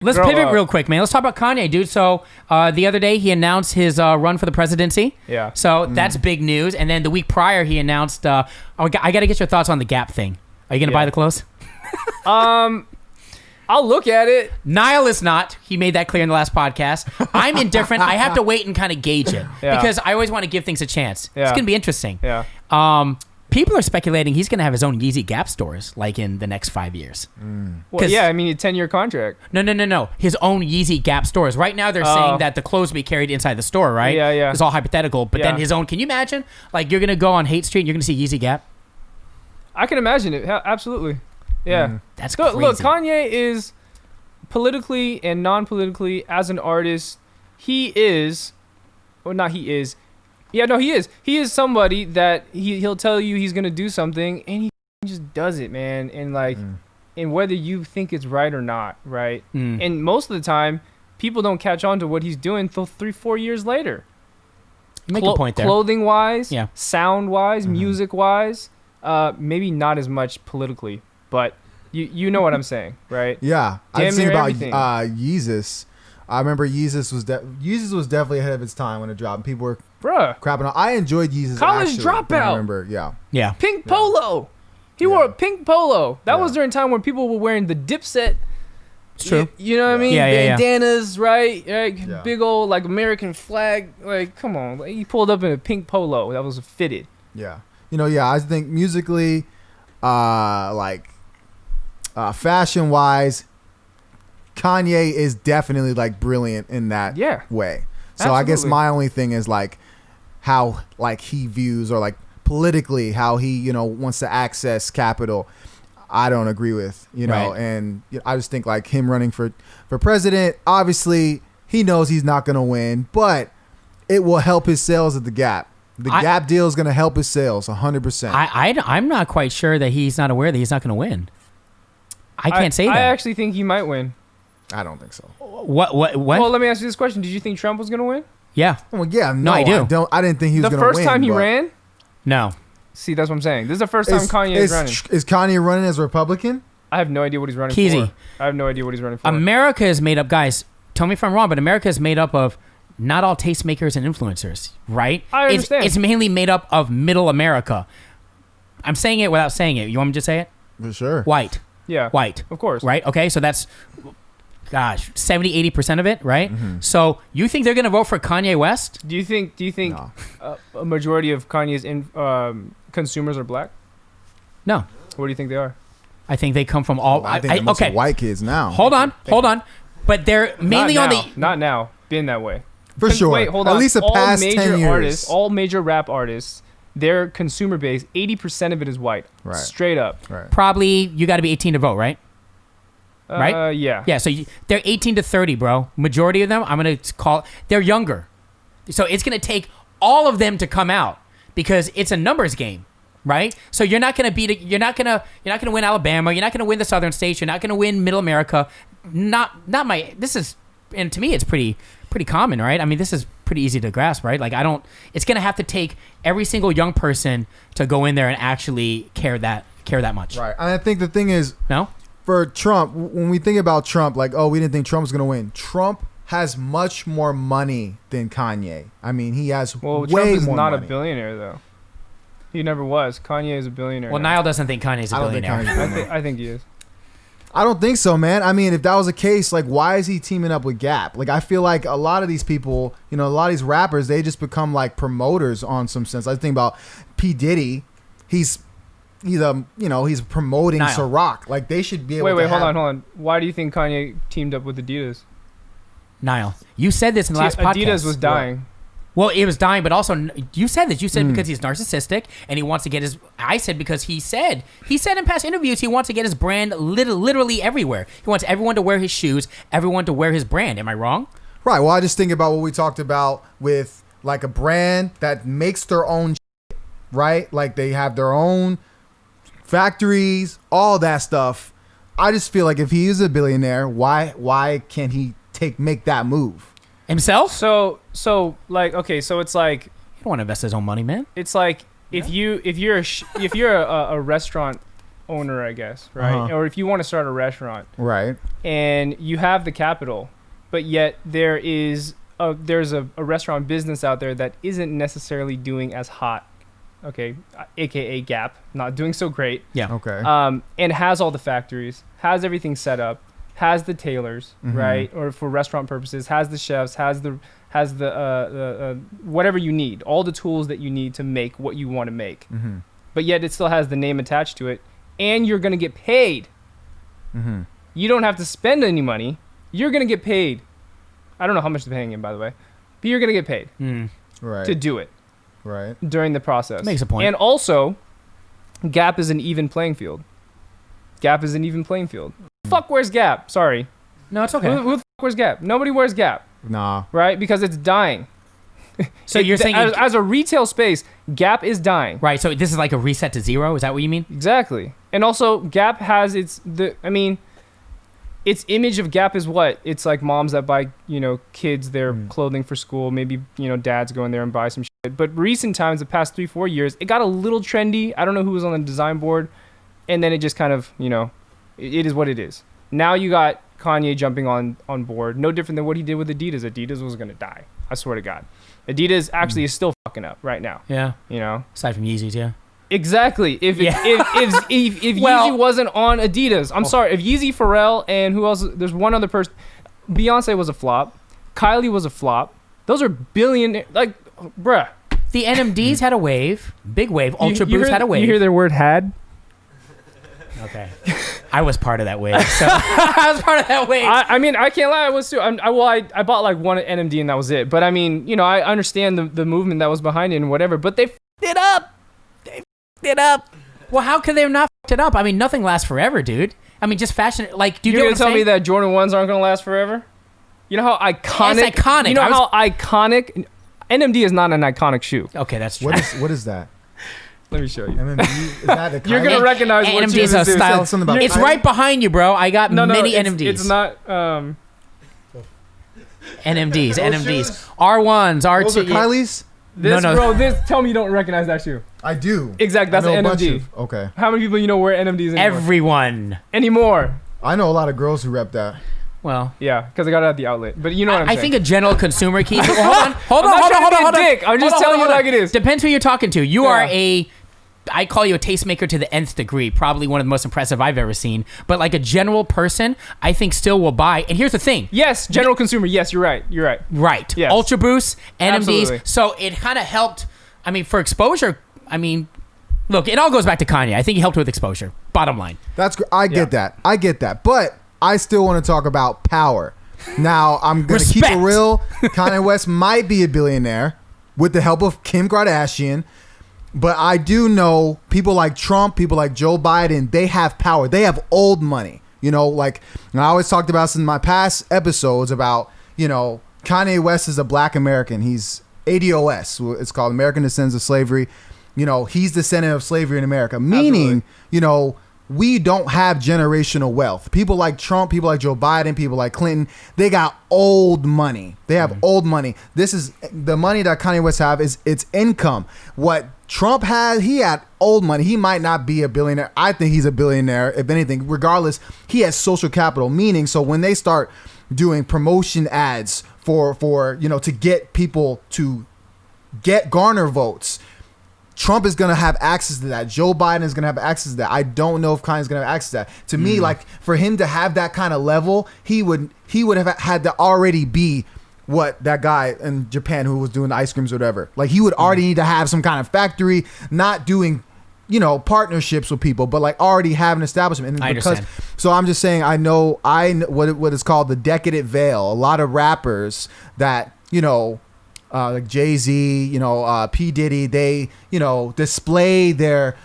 Let's pivot real quick, man. Let's talk about Kanye, dude. So the other day he announced his run for the presidency. Yeah. So that's big news. And then the week prior he announced, I got to get your thoughts on the Gap thing. Are you going to buy the clothes? I'll look at it. Niall is not. He made that clear in the last podcast. I'm indifferent. I have to wait and kind of gauge it because I always want to give things a chance. Yeah. It's going to be interesting. Yeah. People are speculating he's going to have his own Yeezy Gap stores like in the next 5 years. Well, yeah, I mean, a 10-year contract. No. His own Yeezy Gap stores. Right now they're saying that the clothes will be carried inside the store, right? Yeah. It's all hypothetical. But then his own, can you imagine? Like you're going to go on Haight Street and you're going to see Yeezy Gap? I can imagine it. Absolutely. Yeah. That's crazy. Look, Kanye is politically and non-politically as an artist, he is. Yeah, no, he is. He is somebody that he'll tell you he's gonna do something, and he just does it, man. And like, and whether you think it's right or not, right? And most of the time, people don't catch on to what he's doing until 3-4 years later. You make a point there. Clothing wise, sound wise, music wise, maybe not as much politically, but you know what I'm saying, right? Yeah, I was thinking about Yeezus. I remember Yeezus was definitely ahead of its time when it dropped. People were crapping on. I enjoyed Yeezus. College Dropout. I remember, yeah. Pink polo. He wore a pink polo. That was during a time when people were wearing the Dipset. It's true. You know what I mean? Bandanas, right? Yeah. Big old like American flag. Like, come on. Like, he pulled up in a pink polo that was fitted. Yeah. I think musically, fashion wise, Kanye is definitely like brilliant in that way. So absolutely. I guess my only thing is like how like he views or like politically how he wants to access capital. I don't agree with and I just think like him running for president. Obviously, he knows he's not going to win, but it will help his sales at the Gap. The Gap deal is going to help his sales 100%. I'm not quite sure that he's not aware that he's not going to win. I can't say that. I actually think he might win. I don't think so. What? Well, let me ask you this question. Did you think Trump was going to win? Yeah. Well, yeah. No, I do. I didn't think he was going to win. The first time he ran? No. See, that's what I'm saying. This is the first time Kanye is running. Is Kanye running as a Republican? I have no idea what he's running Keezy. for. I have no idea what he's running for. America is made up, guys, tell me if I'm wrong, but America is made up of not all tastemakers and influencers, right? I understand. It's mainly made up of middle America. I'm saying it without saying it. You want me to say it? For sure. White. Yeah. White. Of course. Right? Okay, so that's, 70-80% of it, right? So you think they're going to vote for Kanye West? Do you think No. a majority of Kanye's consumers are black? No. What do you think they are? I think they come from all... I think most white kids now. Hold on. But they're mainly on the... Not now. Been that way. For sure. Wait, hold on. At least the past 10 years. All major rap artists, their consumer base, 80% of it is white. Right. Straight up. Right. Probably you got to be 18 to vote, right? Right? Yeah. Yeah, so they're 18 to 30, bro. Majority of them, I'm going to call... They're younger. So it's going to take all of them to come out because it's a numbers game, right? So you're not going to beat... You're not going to win Alabama. You're not going to win the southern states. You're not going to win middle America. This is... And to me, it's pretty common, right? I mean, this is pretty easy to grasp, right? Like, it's going to have to take every single young person to go in there and actually care that much. Right. And I think the thing is... No? For Trump, when we think about Trump, like, oh, we didn't think Trump was going to win. Trump has much more money than Kanye. I mean, he has way more money. Trump is not a billionaire, though. He never was. Kanye is a billionaire. Well, Niall doesn't think Kanye's a billionaire. I think he is. I don't think so, man. I mean, if that was the case, like, why is he teaming up with Gap? Like, I feel like a lot of these people, a lot of these rappers, they just become like promoters on some sense. I think about P. Diddy. He's promoting Niall. Ciroc. Like, they should be able to Wait, hold on. Why do you think Kanye teamed up with Adidas? Niall, you said this in the last podcast. Adidas was dying. Well, it was dying, but also you said this. You said because he's narcissistic and he wants to get his... I said because he said in past interviews he wants to get his brand literally everywhere. He wants everyone to wear his shoes, everyone to wear his brand. Am I wrong? Right. Well, I just think about what we talked about with like a brand that makes their own shit, right? Like they have their own factories, all that stuff. I just feel like if he is a billionaire, why can't he make that move himself? So like, okay, so it's like he don't want to invest his own money, man. It's like if you're a restaurant owner, I guess, right? Or if you want to start a restaurant, right? And you have the capital, but yet there's a restaurant business out there that isn't necessarily doing as hot, okay, aka Gap, not doing so great. Yeah. Okay. And has all the factories, has everything set up, has the tailors, right? Or for restaurant purposes, has the chefs, has the whatever you need, all the tools that you need to make what you want to make. But yet it still has the name attached to it, and you're gonna get paid. You don't have to spend any money. You're gonna get paid. I don't know how much they're paying him, by the way, but you're gonna get paid to do it during the process. Makes a point. And also, Gap is an even playing field. Fuck wears Gap? Sorry. No, it's okay. Who the fuck wears Gap? Nobody wears Gap. Nah. Right? Because it's dying. So you're saying as a retail space, Gap is dying. Right. So this is like a reset to zero. Is that what you mean? Exactly. And also, Gap has its image of Gap is what? It's like moms that buy, kids their clothing for school. Maybe, dads go in there and buy some shit. But recent times, the past 3-4 years, it got a little trendy. I don't know who was on the design board. And then it just kind of, it is what it is. Now you got Kanye jumping on board. No different than what he did with Adidas. Adidas was going to die. I swear to God. Adidas actually is still fucking up right now. Yeah. Aside from Yeezys, yeah. Exactly. If Yeezy wasn't on Adidas, I'm sorry. If Yeezy, Pharrell, and who else? There's one other person. Beyonce was a flop. Kylie was a flop. Those are billionaire. Like, bruh. The NMDs had a wave. Big wave. Ultra Boost had a wave. You hear their word had? Okay. I was part of that wave. So I was part of that wave. I mean, I can't lie. I was too. I bought like one NMD and that was it. But I mean, I understand the movement that was behind it and whatever. But they f***ed it up. Well, how could they have not f***ed it up? I mean, nothing lasts forever, dude. I mean, just fashion. Like, do you You're know what I'm gonna tell saying? me that Jordan 1s aren't gonna last forever? You know how iconic. It's iconic. You know how iconic. NMD is not an iconic shoe. Okay, that's true. What is that? Let me show you. MMD, is that a You're gonna recognize what NMD is a style. It's right behind you, bro. I got many NMDs. It's not. NMDs. R1s, R2. Those are Kylie's? Bro, tell me you don't recognize that shoe. I do. Exactly, that's an NMD. Okay. How many people wear NMDs anymore? Everyone. Anymore. I know a lot of girls who rep that. Well, yeah, because I got it at the outlet. But you know what I'm saying. I think a general consumer key. Hold on. I'm just telling you like it is. Depends who you're talking to. You are I call you a tastemaker to the nth degree. Probably one of the most impressive I've ever seen. But like a general person, I think still will buy. And here's the thing. Yes, general consumer. Yes, you're right. Right. Yes. Ultra Boost, NMDs. Absolutely. So it kind of helped. I mean, for exposure. I mean, look, it all goes back to Kanye. I think he helped with exposure. Bottom line. That's great. I get that. But I still want to talk about power. Now, I'm going to keep it real. Kanye West might be a billionaire with the help of Kim Kardashian. But I do know people like Trump, people like Joe Biden, they have power. They have old money. Like I always talked about this in my past episodes about, Kanye West is a black American. He's ADOS. It's called American Descendants of Slavery. He's descendant of slavery in America. Meaning, we don't have generational wealth. People like Trump, people like Joe Biden, people like Clinton, they got old money. They have old money. This is the money that Kanye West have is its income. What Trump had, he had old money. He might not be a billionaire. I think he's a billionaire. If anything, regardless, he has social capital. Meaning, so when they start doing promotion ads for to get people to garner votes, Trump is going to have access to that. Joe Biden is going to have access to that. I don't know if Kanye's going to have access to that. To me, like for him to have that kind of level, he would have had to already be what that guy in Japan who was doing the ice creams or whatever. Like he would already need to have some kind of factory, not doing, partnerships with people, but like already have an establishment. And I understand. So I'm just saying, I know what is called the decadent veil. A lot of rappers that, like Jay-Z, P. Diddy, they, display their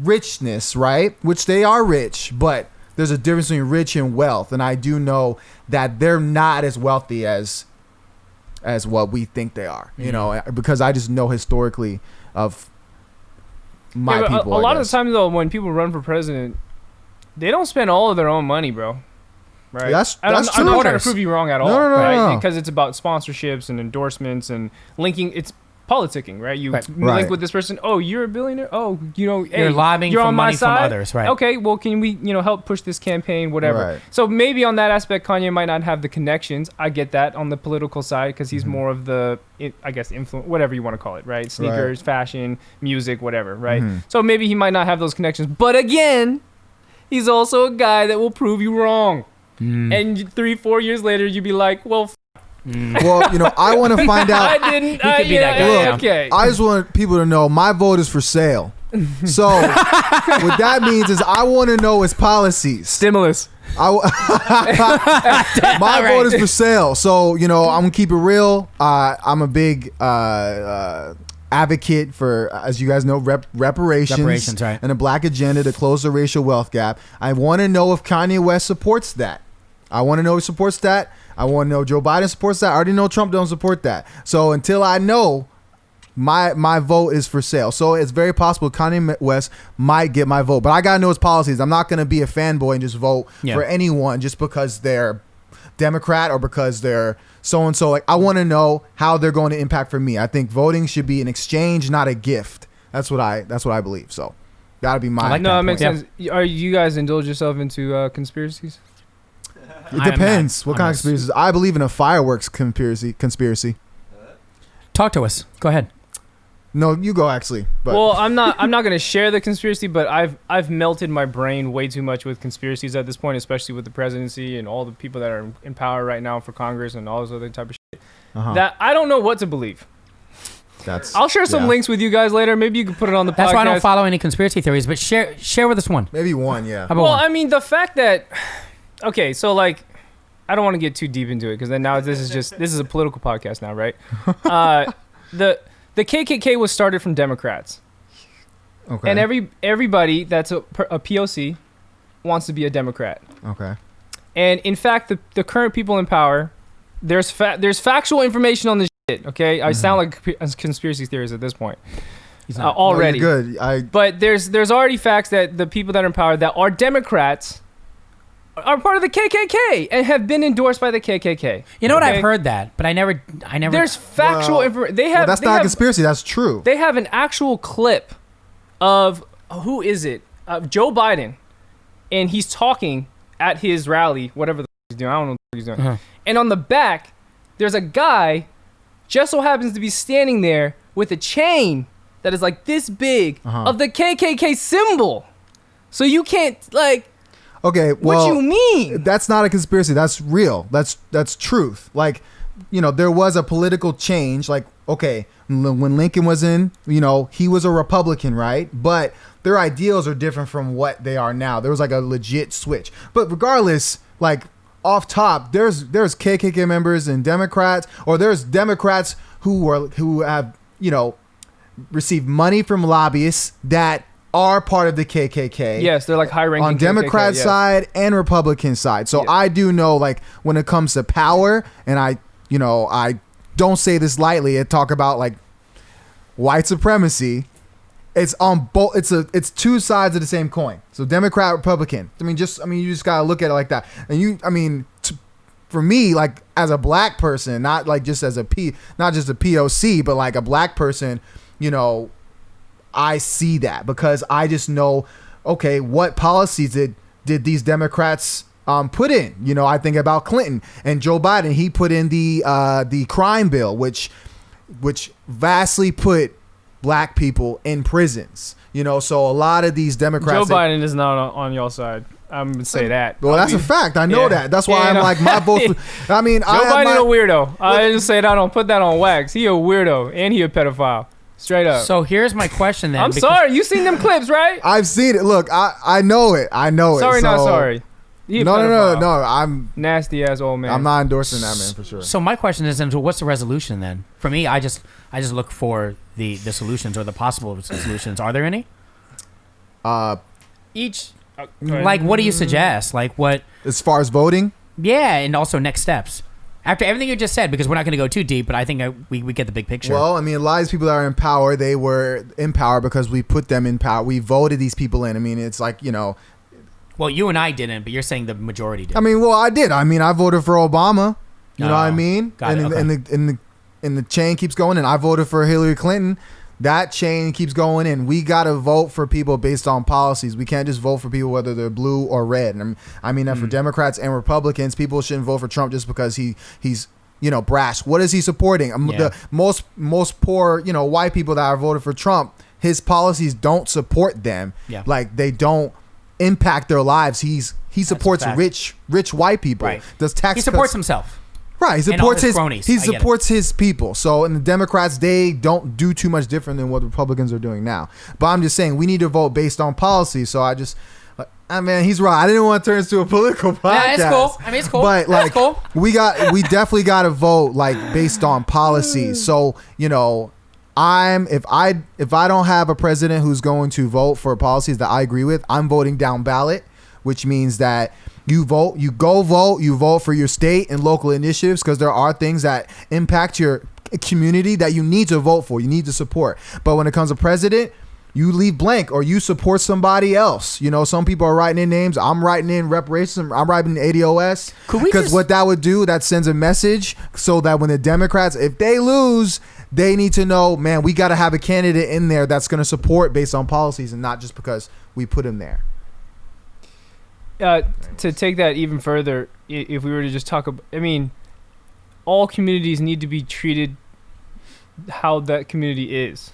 richness, right? Which they are rich, but there's a difference between rich and wealth. And I do know that they're not as wealthy as what we think they are, because I just know historically of my people. A lot of the time, though, when people run for president, they don't spend all of their own money, bro. Right. That's true. I'm not trying to prove you wrong at all. No. Because it's about sponsorships and endorsements and linking. It's politicking, right? You link Right. with this person. Oh, you're a billionaire. Oh, You're hey, lobbying you're for on my money from side. others, right? Okay, well, can we, help push this campaign, whatever. Right. So maybe on that aspect, Kanye might not have the connections. I get that on the political side because he's more of the, I guess, influence, whatever you want to call it, right? Sneakers, fashion, music, whatever, right? So maybe he might not have those connections. But again, he's also a guy that will prove you wrong. And 3-4 years later, you'd be like, well, Well, I want to find out. I didn't. He could be that guy, yeah. Okay. I just want people to know my vote is for sale. So what that means is I want to know his policies. Stimulus. My vote is for sale. So, I'm going to keep it real. I'm a big advocate for, as you guys know, reparations right. and a black agenda to close the racial wealth gap. I want to know if Kanye West supports that. I want to know if he supports that. I want to know Joe Biden supports that. I already know Trump don't support that. So until I know, my vote is for sale. So it's very possible Kanye West might get my vote. But I got to know his policies. I'm not going to be a fanboy and just vote for anyone just because they're Democrat or because they're so-and-so. Like, I want to know how they're going to impact for me. I think voting should be an exchange, not a gift. That's what I believe. So that'll be my No, it makes sense. Are you guys indulge yourself into conspiracies? It depends. What kind of conspiracies? I believe in a fireworks conspiracy. Talk to us. Go ahead. No, you go actually. But. Well, I'm not going to share the conspiracy, but I've melted my brain way too much with conspiracies at this point, especially with the presidency and all the people that are in power right now for Congress and all this other type of shit. That I don't know what to believe. I'll share some links with you guys later. Maybe you can put it on the podcast. That's why I don't follow any conspiracy theories, but share with us one. Maybe one, yeah. How about one? I mean, the fact that okay, so like, I don't want to get too deep into it because then now this is a political podcast now, right? The KKK was started from Democrats, and everybody that's a POC wants to be a Democrat. Okay. And in fact, the current people in power, there's factual information on this shit. Okay, I sound like a conspiracy theorist at this point. Already. No, you're good. But there's already facts that the people that are in power that are Democrats are part of the KKK and have been endorsed by the KKK. You know what? I've heard that, but I never. There's factual information. That's not a conspiracy. That's true. They have an actual clip of who is it? Joe Biden, and he's talking at his rally, whatever the he's doing. I don't know what he's doing. And on the back, there's a guy, just so happens to be standing there with a chain that is like this big of the KKK symbol. So you can't like. Okay, well, what you mean? That's not a conspiracy. That's real. That's truth. Like, there was a political change. Like, okay, when Lincoln was in, he was a Republican, right? But their ideals are different from what they are now. There was like a legit switch. But regardless, like off top, there's KKK members and Democrats, or there's Democrats who have received money from lobbyists that are part of the KKK. Yes, they're like high-ranking on Democrat side and Republican side. So I do know, like, when it comes to power, and I don't say this lightly. I talk about like white supremacy. It's on both. It's two sides of the same coin. So Democrat, Republican. You just gotta look at it like that. And for me, like as a black person, not like just as not just a POC, but like a black person, I see that because I just know, okay, what policies did these Democrats put in? I think about Clinton and Joe Biden. He put in the crime bill, which vastly put black people in prisons. So a lot of these Democrats. Joe Biden is not on your side. I'm gonna say that. Well, that's a fact. I know that. That's why I'm like my vote. Joe Biden a weirdo. I just say that. I don't put that on wax. He a weirdo and he a pedophile. Straight up. So here's my question then. I'm sorry. You seen them clips, right? I've seen it. Look, I know it. Sorry, not sorry. No. I'm nasty ass old man. I'm not endorsing that man for sure. So my question is then, what's the resolution then? For me, I just look for the solutions or the possible solutions. Are there any? Like, what do you suggest? Like, what? As far as voting? Yeah, and also next steps. After everything you just said, because we're not going to go too deep, but I think we get the big picture. Well, a lot of these people that are in power, they were in power because we put them in power. We voted these people in. It's like, Well, you and I didn't, but you're saying the majority did. I did. I voted for Obama. You know what I mean? Got it. Okay. and the chain keeps going, and I voted for Hillary Clinton, that chain keeps going, and we got to vote for people based on policies. We can't just vote for people whether they're blue or red. And I mean that for Democrats and Republicans, people shouldn't vote for Trump just because he's brash. What is he supporting? The most poor, white people that are voted for Trump, his policies don't support them. Yeah. Like, they don't impact their lives. He supports rich white people. Right. Does tax he supports cuts, himself. Right. He supports his people. So, and the Democrats, they don't do too much different than what Republicans are doing now. But I'm just saying, we need to vote based on policy. So he's right. I didn't want to turn this to a political podcast. Yeah, it's cool. I mean, it's cool. But like, cool. we definitely got to vote like based on policy. So, if I don't have a president who's going to vote for policies that I agree with, I'm voting down ballot, which means that you vote for your state and local initiatives, because there are things that impact your community that you need to vote for, you need to support. But when it comes to president, you leave blank, or you support somebody else. Some people are writing in names. I'm writing in reparations. I'm writing in ADOS. Because what that would do, that sends a message so that when the Democrats, if they lose, they need to know, man, we got to have a candidate in there that's going to support based on policies and not just because we put him there. To take that even further, if we were to just talk about, all communities need to be treated how that community is.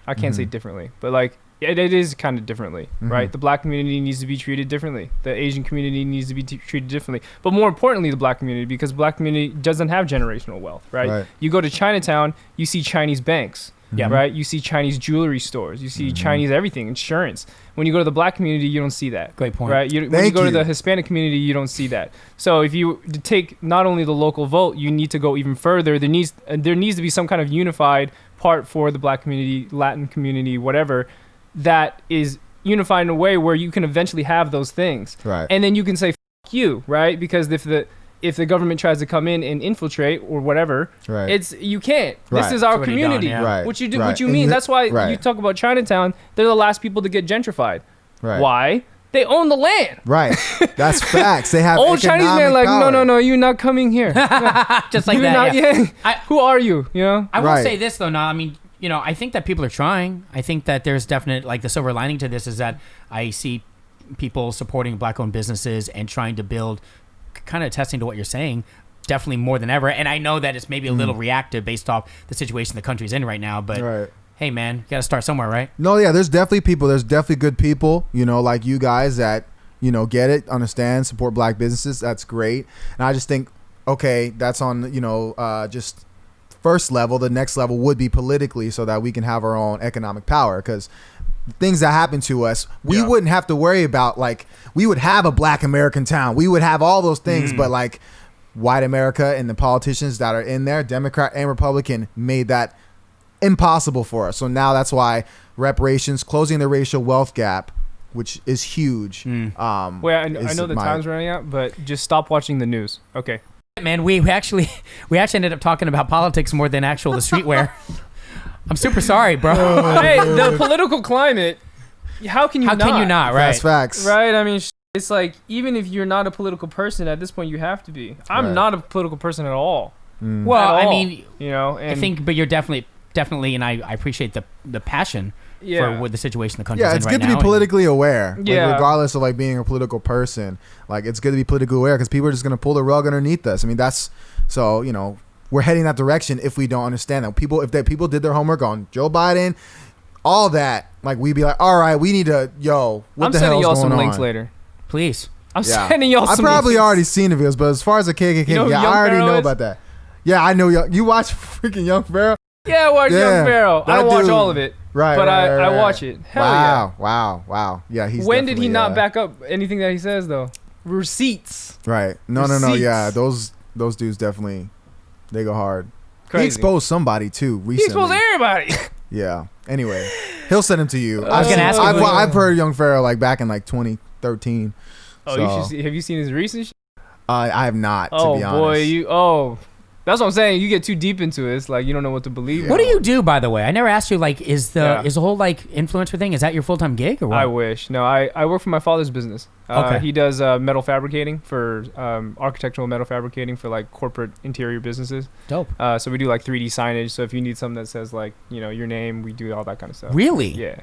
I can't say differently, but like it is kind of differently, right? The black community needs to be treated differently. The Asian community needs to be treated differently. But more importantly, the black community, because the black community doesn't have generational wealth, right? You go to Chinatown, you see Chinese banks, right? You see Chinese jewelry stores, you see Chinese everything, insurance. When you go to the black community, you don't see that. Great point. Right? When you go to the Hispanic community, you don't see that. So if you take not only the local vote, you need to go even further. There needs to be some kind of unified part for the black community, Latin community, whatever, that is unified in a way where you can eventually have those things. Right. And then you can say, F you, right? Because if the government tries to come in and infiltrate or whatever, you can't. Right. This is our community. Done, Right. What you mean? That's why you talk about Chinatown. They're the last people to get gentrified. Right. Why? They own the land. Right. That's facts. They have old Chinese man like, power. no, you're not coming here. Just like that. Who are you? I will say this though. Now, I think that people are trying. I think that there's definite, like, the silver lining to this is that I see people supporting black-owned businesses and trying to build, kind of attesting to what you're saying, definitely more than ever. And I know that it's maybe a little reactive based off the situation the country's in right now, but hey, man, you got to start somewhere, right? No, yeah, there's definitely people. There's definitely good people, like you guys that, get it, understand, support black businesses. That's great. And I just think, okay, that's on, just first level. The next level would be politically, so that we can have our own economic power, because things that happen to us, we wouldn't have to worry about, like, we would have a black American town. We would have all those things, but like white America and the politicians that are in there, Democrat and Republican, made that impossible for us. So now that's why reparations, closing the racial wealth gap, which is huge. Wait, I know the time's running out, but just stop watching the news. Okay. Man, we actually ended up talking about politics more than the streetwear. I'm super sorry, bro. Hey, the political climate, how can you not? Right. That's facts. Right? I mean, it's like, even if you're not a political person, at this point you have to be. I'm not a political person at all. Well, at all, I mean, and I think, but you're definitely, and I appreciate the passion for what the situation the country's in right now. Yeah, it's good to be politically aware. Yeah. Like, regardless of like being a political person, like, it's good to be politically aware, because people are just going to pull the rug underneath us. I mean, that's, so, we're heading that direction if we don't understand that. If people did their homework on Joe Biden, all that, like, we'd be like, all right, we need to, what the hell is going on? I'm sending y'all some links later. Please. I'm sending y'all some I've probably links. already seen the videos, but as far as the KKK, I already know about that. Yeah, I know. You watch freaking Young Pharaoh? Yeah, I watch Young Pharaoh. I don't watch all of it. Right, but right, I watch it. Hell yeah. Wow. Yeah, he's When did he not back up anything that he says, though? Receipts. Right. No. Yeah, those dudes definitely, they go hard. Crazy. He exposed somebody, too, recently. He exposed everybody. Yeah. Anyway, he'll send him to you. I was going to ask you. I've heard Young Pharaoh, like, back in, like, 2013. Oh, so. You should see. Have you seen his recent shit? I have not, to be honest. Oh, boy. That's what I'm saying. You get too deep into it. It's like you don't know what to believe. What do you do, by the way? I never asked you. Like, is the whole like influencer thing? Is that your full-time gig or what? I wish. No, I work for my father's business. Okay. He does metal fabricating for architectural metal fabricating for like corporate interior businesses. Dope. So we do like 3D signage. So if you need something that says like your name, we do all that kind of stuff. Really? Yeah.